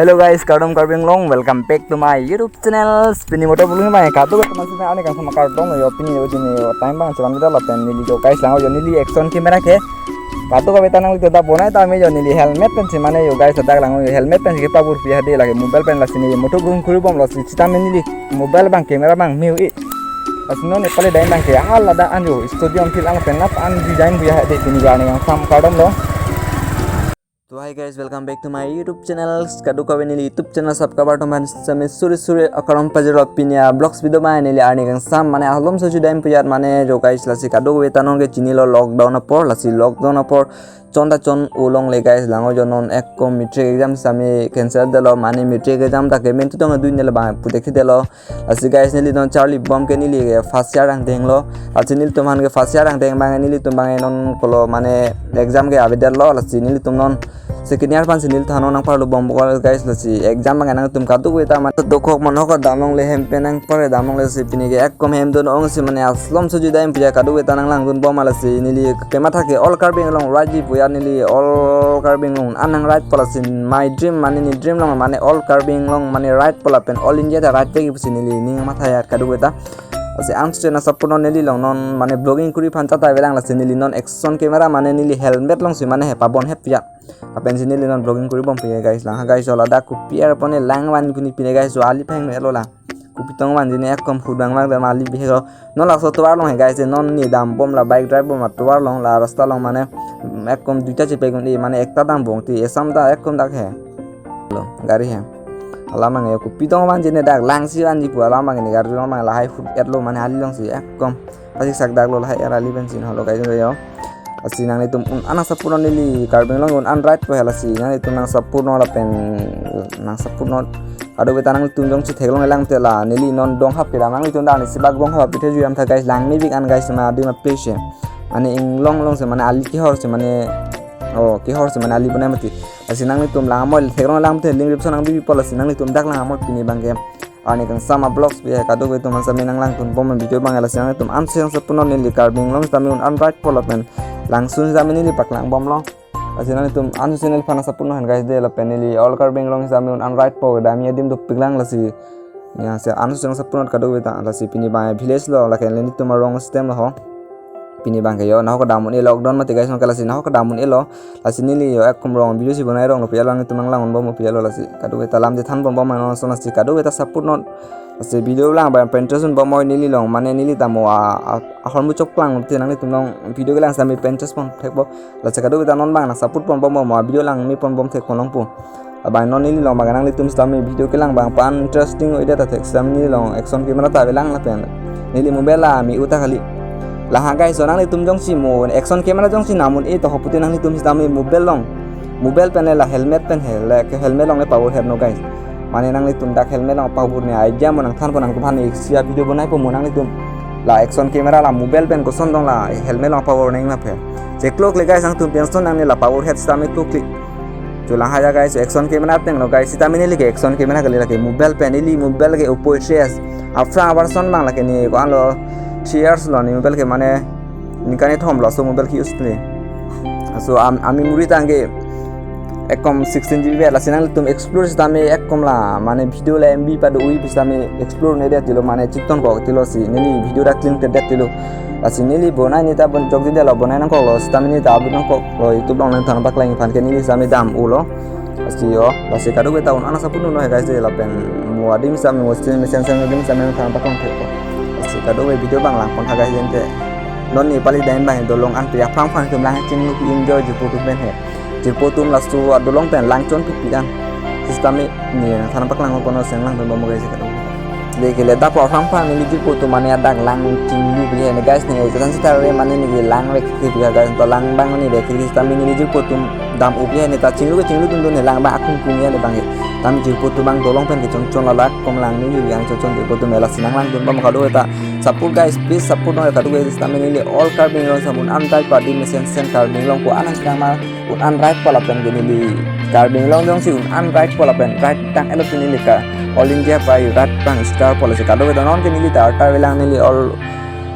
Hello guys, kadom karbing long. Welcome back to my YouTube channel. Spinning motor bulung mai katu teman teman ane kan sama kardong yo pini yo jini yo time bang cuman kita lapen nili jo guys lang yo nili action camera ke katu ka betanang itu ta bonai ta me yo nili helmet pen simane yo guys tak lang yo helmet pen ke pabur pia de lagi mobile pen lasini motor bulung kuri bom lasi cita me nili mobile bang camera bang miu i asno ne pale dain bang ke hal ada anjo studio am filang pen lap an design pia de pini gane yang sam kardom lo. तो hi guys welcome back to my YouTube channel कदु का वेनिली YouTube channel सबका बाटो मान समय सुरे अकरम पजर पिनिया ब्लॉग्स वीडियो मा नेली आर्नी गं साम माने हलम सजु दाइम पुयात माने जो गाइस लासी कदु वेतानन के चिनिलो लॉकडाउन पर लासी लॉकडाउन पर चंदा चन उलोंग ले गाइस लांगो जनन एक को मैट्रिक एग्जाम सामे कैंसिल देलो माने मैट्रिक एग्जाम ताके मेंतु दंग दुइ नेले बा पुदेखि देलो लासी गाइस नेली दन चार्ली बम के नेली फर्स्ट ईयर आं देंगलो लासी नेली तुमान के फर्स्ट ईयर आं देंग बांगे नेली तुम बांगे नन कोलो माने एग्जाम के आवेदन लो लासी नेली तुम none second year pan sinil thano nang parlo bom bol guys lasi exam ma nang tum katu weta ma to dokok monok damong le hem penang pare damong le sipini ge ek kom hem don ong si mane aslom suju daim puja kadu weta nang lang dun bom alasi nili kema thake all carbing long raji puya nili all carbing long anang right polasin my dream mane ni dream long mane all carbing long mane right polapen all india da right pegi pusinili ni ma thaya kadu weta asi angste na sapno nili long non mane blogging kuri phanta ta belang lasi nili non action camera mane nili helmet long si mane he pabon he pia apen sini linon blogging kuri bom pia guys lang guys ola da kupiar pone langwan kuni pine guys so ali phang elo la kupitong wan jini ek kom khudang mang da mali bihego non la so toar long he guys non ni dam bom la bike drive bom toar long la rasta long mane ek kom duita chepe gun mane ekta dam bong ti esam da ek kom dak he lo gari he ala mang e kupitong wan jini dak lang si wan ji pu ala mang ni gari long mang la hai food etlo mane ali long si ek kom pasi sak dak lo la hai era li bensin holo guys yo asi nang itu anak sapurno nili carbing long un right po hela si nang itu nang sapurno la pen nang sapurno ado beta nang tunjong si theglong lang tela nili non dong hap pila nang itu ndang si bag bong hap pithe ju am tha guys lang mi big an guys ma di ma place ane ing long long se mane ali ki hor se mane ki hor se mane ali bana mati asi nang itu lang mol theglong lang te ling rip nang bi pol asi nang itu dak lang mol pini bangke ani kang sama blogs bi kado be to man sami nang lang tun bom video bang ala sang itu am seng sapurno nili carbing long tami un right po la pen langsung kami ini pak lang bom long asin itu anu channel fana sapurno han guys de la penili all carbing long kami un right po dami adim do piglang lasi ya se anu channel sapurno kado beta lasi pini ba village lo la ken leni tuma wrong system lo ho pini bang yo na ho damun e lockdown mate guys no kala si na ho damun e lo lasi nili yo ek kum wrong video si bonai wrong lo pia lang itu nang lang bom pia lo lasi kado beta lam de than bom bom no so lasi kado beta sapurno se video lang ba pentrasun ba moi nili long mane nili tamo ahon mu chok lang te nang tum long video lang sami pentras pon thekbo la chaka do ta non bang na saput pon bom ma video lang mi pon bom thek pon long pu ba non nili long ba nang li tum sami video ke lang bang pan interesting oi data thek sam nili long action camera ta belang la pen nili mobile la mi uta kali la ha guys so nang li tum jong si mo action camera jong si namun e to hoputi nang li tum sami mobile long mobile pen la helmet pen helmet long le power head no guys mane nang litum dak helmet lang pabur ni aja monang than ponang tu bhani sia video bonai po monang litum la action camera la mobile pen ko son dong la helmet lang power nang ma phe je clock le guys ang tum pension nang ni la power head sta me clock li jo la ha guys action camera teng lo guys sita mini li action camera kali la ke mobile pen ili mobile ke oppo shares after version bang la ke ni ko an lo shares lo ni mobile ke mane ni kane thom lo so mobile ki use le so ami muri tange ekom 16 GB la sinang tum explore stame ekom la mane video la MB pad ui bisame explore ne dia tilo mane chiton ko tilo si nili video ra clean te dia tilo asi nili bonai ni ta bon jog di la bonai nang ko lo stame ni ta bon ko lo youtube long nang tan pak lang fan ke nili same dam ulo asi yo basi kadu be taun ana sapunu no guys de la pen mo adim same mo sin sen sen adim same tan pak long ko asi kadu be video bang lang kon tha guys jente non ni pali dain bang do long an pria phang phang tum lang ching lu enjoy ju pu ben he jirpo tum lastu adolong pen langchon pipikan sistem ni thana pak lang kono sen lang bom guys ka leke le da po phang phang ni jirpo tum mane adak lang tinglu bi ne guys ni jalan sitar re mane ni lang rek ki bi guys to lang bang ni de ki sistem ni jirpo tum dam ubi ne ta chinglu dun dun ne lang ba akung kung ya ne bang tam jirpo tum bang dolong pen ki chon chon la lak kom lang ni yang chon chon jirpo tum la sinang lang dun bom ka do ta support guys please support no ka do sistem ni all carbing long sabun antai padi mesin sen carbing long ko anak sedang ma un right pala pen gini di carbing long jong si un right pala pen right tang elo pini lika all india pai right tang star pala se kado wetan on ke nili ta ta velang nili all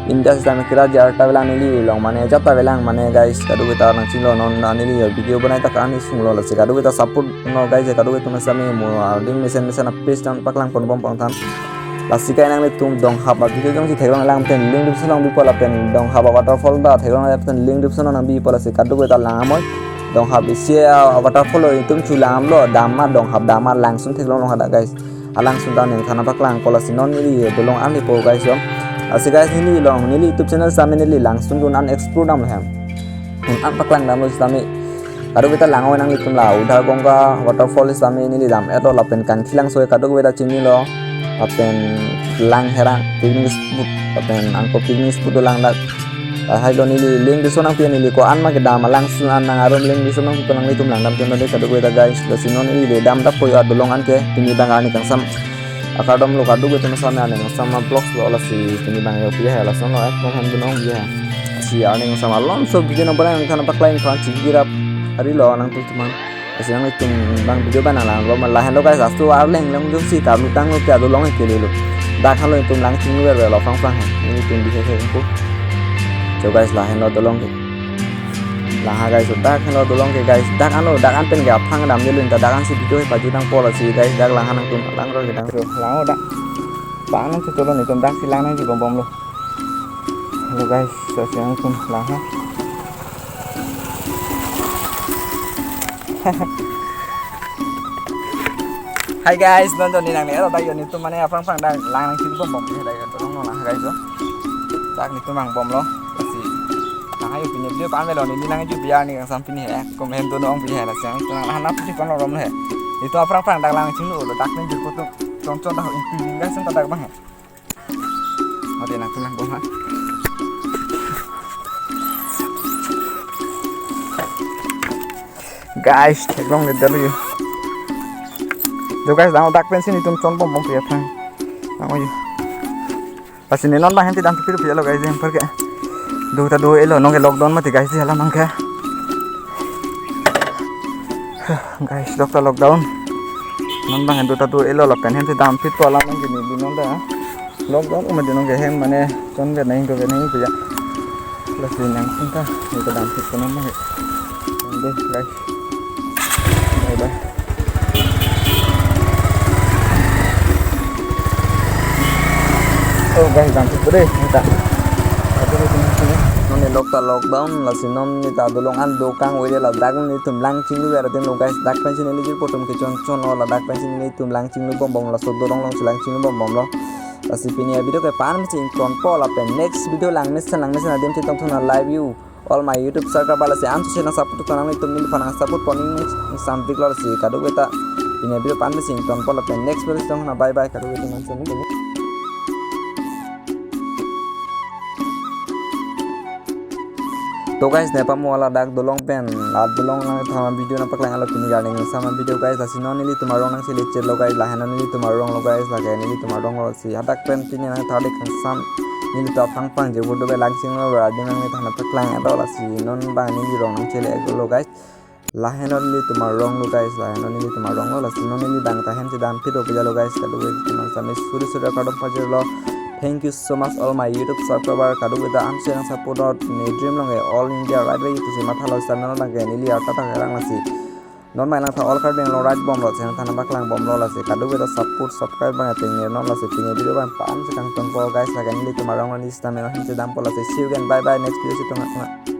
India sistem kira jarta belang nili long mane jatta belang mane guys kadu kita nang chilo non nili video banai tak ani sunglo la se kadu kita support no guys kadu kita masami mo ding mesen mesen page dan paklang pon bom pon tan la sikai nang tum dong haba video jong si thailand lang ten link description nang bi pola pen dong haba waterfall da thailand la pen link description nang bi pola se kadu kita lang amoy dong hab isia waterfall tum chulam lo dama dong hab dama langsung thailand long hada guys langsung dan yang thana paklang pola sinon nili dolong ani po guys yom Asik guys nili long nili YouTube channel sami nili langsung kun an explore dam lah an paklang dam lo sami kadu kita lango nang litum la udar gongga waterfall sami nili dam eto lapen kan khilang soe kadu kita chini lo lapen lang hera picnic spot lapen angko picnic spot lang dak hai lo nili link di sonang pian nili ko an ma ke dam langsung an nang arom link di sonang ko nang litum lang dam channel de kadu kita guys lo sinon nili dam dak ko adolong an ke tini dangani kang sam akadom lo kadu gue teman sama ane sama blog lo lah si penibang yo pia lah sama ek mohon gunung dia si ane sama lom so video nomor yang kan apa lain kan cigira hari lo nang tuh teman asi yang itu bang video bana lah lo malahan lo guys astu arleng lang jo si kamu tang lo pia lo long ke lo dak kan lo itu lang cing lo fang fang ini itu bisa saya aku coba guys lahan lo dolong ke lah guys dak kan lo dolong ke guys dak an pen gap phang dam lun ta dak an si video baju tang pola si guys dak lah hanang tum lang ro gedang ro lang dak bang nang coba ni tum dak si lang nang di bom bom lo halo guys so siang tum lang ha Hai guys nonton ni nang ni ro dai ni tum mane phang phang dak lang nang si bom bom ni dai dolong no lah guys so dak ni tum mang bom lo ayo punya video pan melo ni nang ju biar ni sam pini he komen tu nong pini he la sang tu nang hanap ti kon rom he itu aprang aprang dak lang ching lu dak ning ju ko tu chon chon dak in guys sang dak bang he ade nang tu nang bom ha guys ekdom le dalu jo guys dang dak pensin itu chon bom bom pia thang nang oju pasin ni non bang henti dang tu pia lo guys em par ke do ta do elo nong lockdown mati guys hala mangka guys dokta lockdown non bang do ta do elo la pen hen te dam fit to la nang ni di non da lockdown ma di nong ge hem mane chon ge nai to ge nai puja la sin nang sinta ni ta dam fit to non ma de guys bye bye oh guys dam fit to deh minta noni lokta lockdown la sinom ni ta dolong an do kang wele la dak ni tum lang ching lu era den lo guys dak pensin ni jir potom ke chon chon la dak pensin ni tum lang ching lu bom bom la so dolong long lang ching lu bom bom lo la si pinia video ke pan mi ching kon po la pen next video lang mes adem chitong thona live you all my youtube subscriber bala se ansu sena support to nang ni tum ni phana support poning sam big lor si kadu beta pinia video pan mi ching kon po la pen next video chitong na bye bye kadu beta man sen ni तो guys ne pa mo ala dak dolong pen la dolong na thama video na paklang ala tuni garning sama video guys asino nili tumarong nang sili chet lo guys lahana nili tumarong lo guys la nili tumarong lo si hadak pen pini na thade kan sam nili ta phang phang je bodo be langsing lo ra ding nang thana paklang ado la si non ba nili rong nang chele lo guys lahana nili tumarong lo guys lahana nili tumarong lo la si non nili dang ta hen si dan pito pija lo guys kadu guys tuman sami suri suri kadom pajir lo thank you so much all my youtube subscriber kadu beta am share support ni dream long all india right way to see matha lo channel na ge nili arta ta rang lasi non mai lang tha all card lo right bomb lo chen thana baklang bomb lo lasi kadu beta support subscribe bang ate ni non lasi pini video bang pam se kang ton ko guys la ge nili tumarong ni system no hin se dam po lasi see you again bye bye next video se tong